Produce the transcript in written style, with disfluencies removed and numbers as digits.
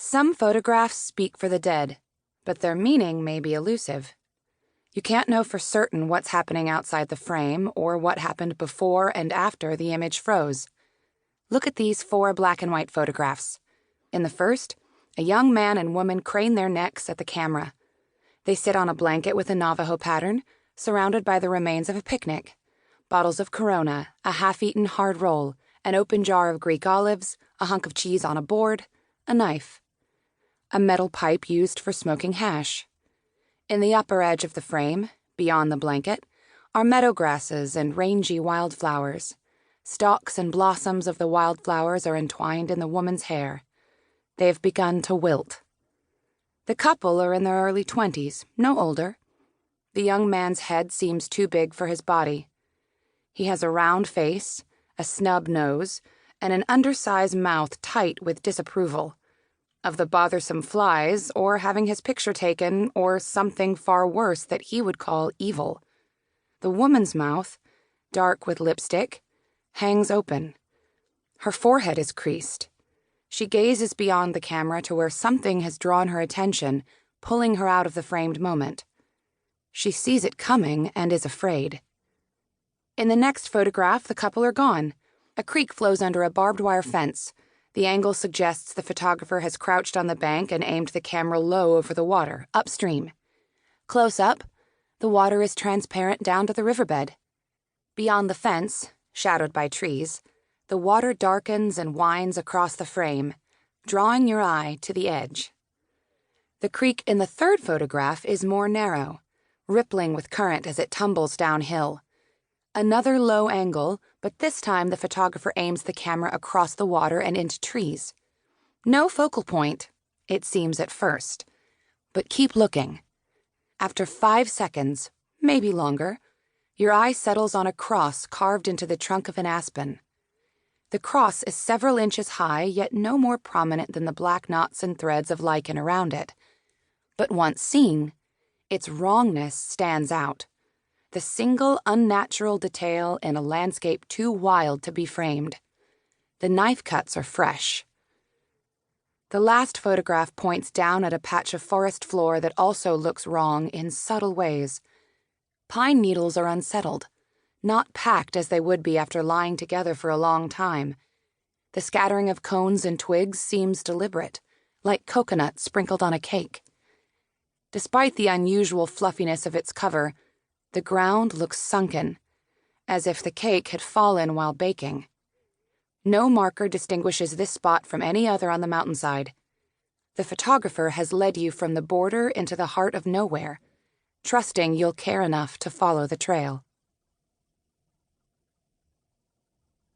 Some photographs speak for the dead, but their meaning may be elusive. You can't know for certain what's happening outside the frame or what happened before and after the image froze. Look at these 4 black and white photographs. In the first, a young man and woman crane their necks at the camera. They sit on a blanket with a Navajo pattern, surrounded by the remains of a picnic. Bottles of Corona, a half-eaten hard roll, an open jar of Greek olives, a hunk of cheese on a board, a knife. A metal pipe used for smoking hash. In the upper edge of the frame, beyond the blanket, are meadow grasses and rangy wildflowers. Stalks and blossoms of the wildflowers are entwined in the woman's hair. They have begun to wilt. The couple are in their early 20s, no older. The young man's head seems too big for his body. He has a round face, a snub nose, and an undersized mouth tight with disapproval of the bothersome flies, or having his picture taken, or something far worse that he would call evil. The woman's mouth, dark with lipstick, hangs open. Her forehead is creased. She gazes beyond the camera to where something has drawn her attention, pulling her out of the framed moment. She sees it coming and is afraid. In the next photograph, the couple are gone. A creek flows under a barbed wire fence. The angle suggests the photographer has crouched on the bank and aimed the camera low over the water, upstream. Close up, the water is transparent down to the riverbed. Beyond the fence, shadowed by trees, the water darkens and winds across the frame, drawing your eye to the edge. The creek in the third photograph is more narrow, rippling with current as it tumbles downhill. Another low angle, but this time the photographer aims the camera across the water and into trees. No focal point, it seems at first. But keep looking. After 5 seconds, maybe longer, your eye settles on a cross carved into the trunk of an aspen. The cross is several inches high, yet no more prominent than the black knots and threads of lichen around it. But once seen, its wrongness stands out. The single unnatural detail in a landscape too wild to be framed. The knife cuts are fresh. The last photograph points down at a patch of forest floor that also looks wrong in subtle ways. Pine needles are unsettled, not packed as they would be after lying together for a long time. The scattering of cones and twigs seems deliberate, like coconut sprinkled on a cake. Despite the unusual fluffiness of its cover, the ground looks sunken, as if the cake had fallen while baking. No marker distinguishes this spot from any other on the mountainside. The photographer has led you from the border into the heart of nowhere, trusting you'll care enough to follow the trail.